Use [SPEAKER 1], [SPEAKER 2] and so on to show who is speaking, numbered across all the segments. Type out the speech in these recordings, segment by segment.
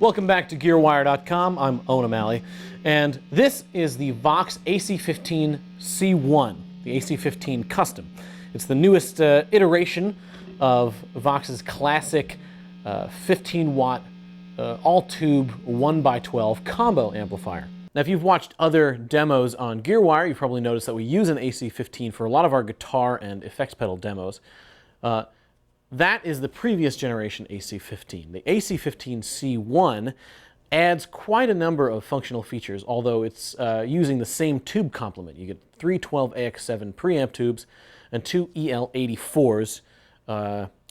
[SPEAKER 1] Welcome back to GearWire.com. I'm Owen O'Malley, and this is the Vox AC15C1, the AC15 Custom. It's the newest iteration of Vox's classic 15-watt all-tube 1x12 combo amplifier. Now, if you've watched other demos on GearWire, you've probably noticed that we use an AC15 for a lot of our guitar and effects pedal demos. That is the previous generation AC15. The AC15C1 adds quite a number of functional features, although it's using the same tube complement. You get 3 12AX7 preamp tubes and 2 EL84s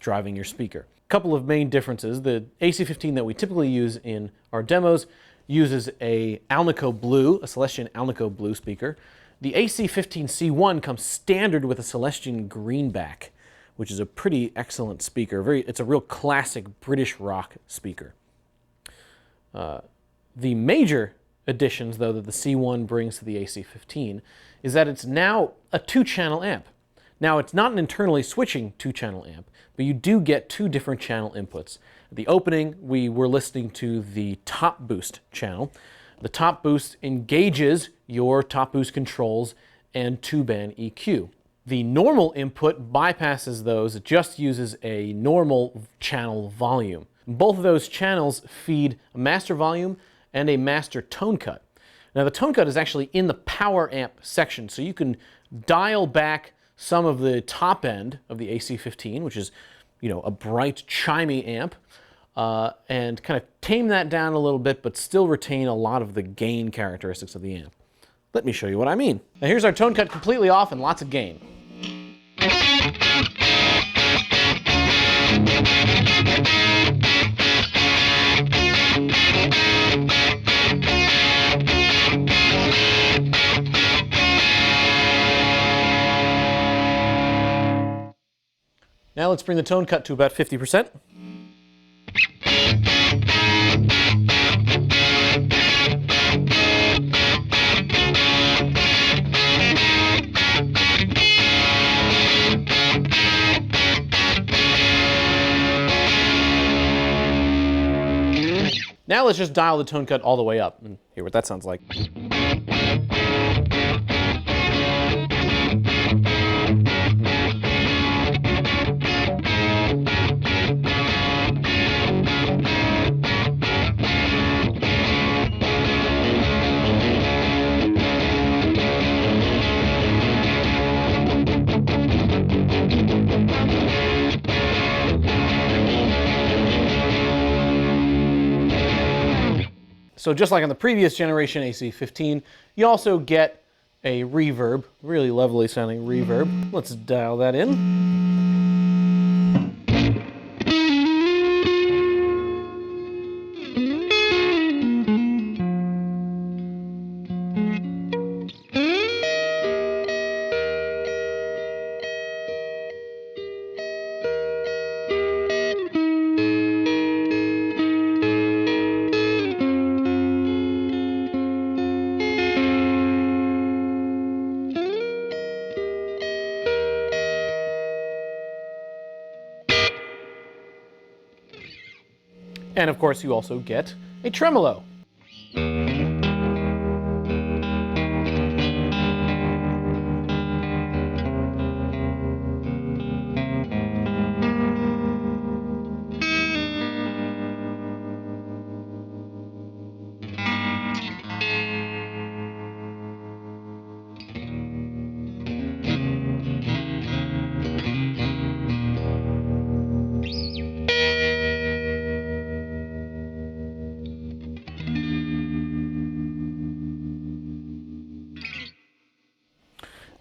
[SPEAKER 1] driving your speaker. A couple of main differences. The AC15 that we typically use in our demos uses a Alnico Blue, a Celestion Alnico Blue speaker. The AC15C1 comes standard with a Celestion Greenback, which is a pretty excellent speaker. It's a real classic British rock speaker. The major additions, though, that the C1 brings to the AC15 is that it's now a 2-channel amp. Now, it's not an internally switching 2-channel amp, but you do get 2 different channel inputs. At the opening, we were listening to the top boost channel. The top boost engages your top boost controls and 2-band EQ. The normal input bypasses those. It just uses a normal channel volume. Both of those channels feed a master volume and a master tone cut. Now, the tone cut is actually in the power amp section, so you can dial back some of the top end of the AC15, which is, a bright, chimey amp, and kind of tame that down a little bit, but still retain a lot of the gain characteristics of the amp. Let me show you what I mean. Now, here's our tone cut completely off and lots of gain. Now let's bring the tone cut to about 50%. Now let's just dial the tone cut all the way up and hear what that sounds like. So just like on the previous generation AC15, you also get a reverb, really lovely sounding reverb. Let's dial that in. And of course, you also get a tremolo.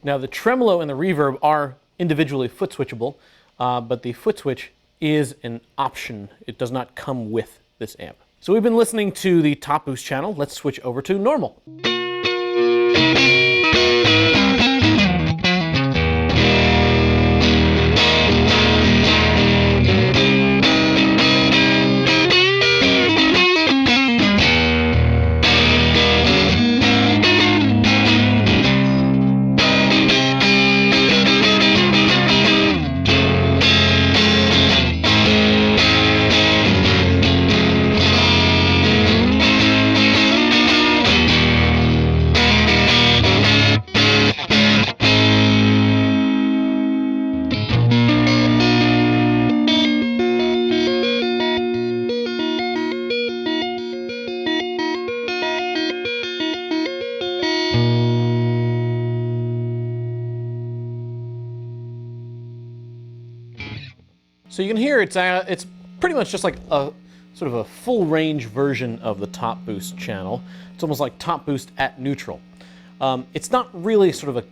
[SPEAKER 1] Now, the tremolo and the reverb are individually foot switchable, but the foot switch is an option. It does not come with this amp. So we've been listening to the top boost channel. Let's switch over to normal. So you can hear it's pretty much just like a sort of a full range version of the top boost channel. It's almost like top boost at neutral. It's not really sort of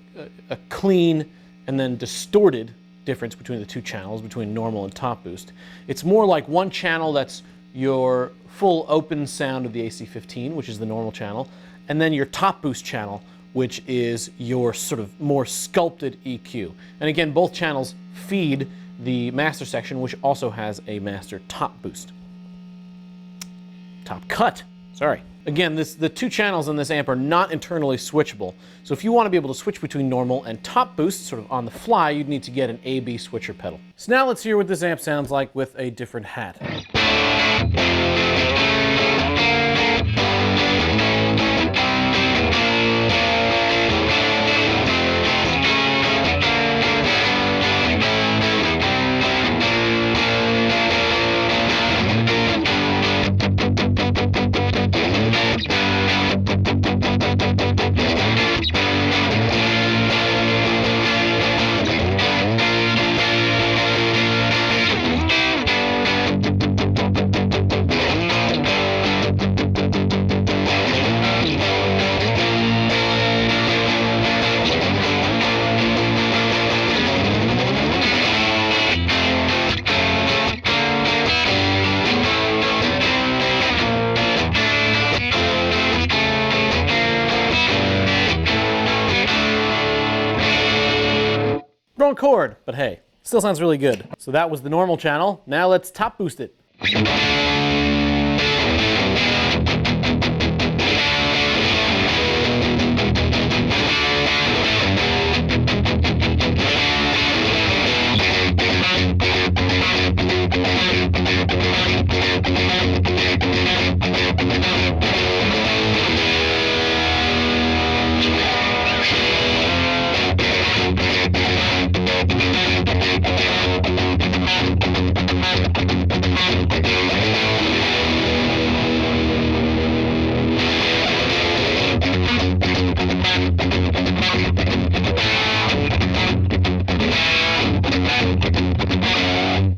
[SPEAKER 1] a clean and then distorted difference between the two channels, between normal and top boost. It's more like one channel that's your full open sound of the AC15, which is the normal channel, and then your top boost channel, which is your sort of more sculpted EQ. And again, both channels feed the master section, which also has a master top boost. Top cut, sorry. Again, the two channels in this amp are not internally switchable. So if you want to be able to switch between normal and top boost sort of on the fly, you'd need to get an A/B switcher pedal. So now let's hear what this amp sounds like with a different hat. Wrong chord, but hey, still sounds really good. So that was the normal channel. Now let's top boost it.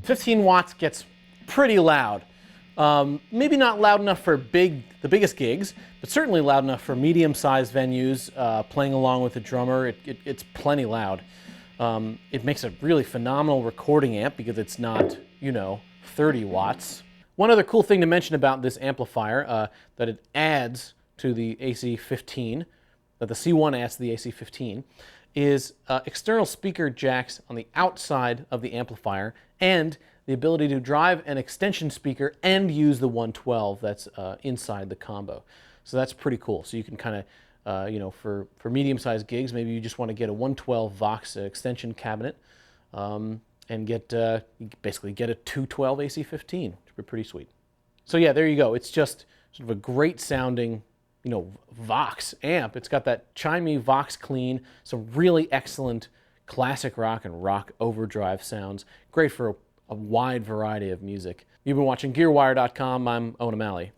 [SPEAKER 1] 15 watts gets pretty loud. Maybe not loud enough for the biggest gigs, but certainly loud enough for medium-sized venues, playing along with the drummer. It's plenty loud. It makes a really phenomenal recording amp because it's not, 30 watts. One other cool thing to mention about this amplifier that it adds to the AC15, that the C1 adds to the AC15, is external speaker jacks on the outside of the amplifier and the ability to drive an extension speaker and use the 112 that's inside the combo. So that's pretty cool. So you can kind of, for medium-sized gigs, maybe you just want to get a 112 Vox extension cabinet and basically get a 212 AC15, which would be pretty sweet. So yeah, there you go. It's just sort of a great sounding, Vox amp. It's got that Chime Vox clean, some really excellent classic rock and rock overdrive sounds. Great for a wide variety of music. You've been watching GearWire.com. I'm Owen O'Malley.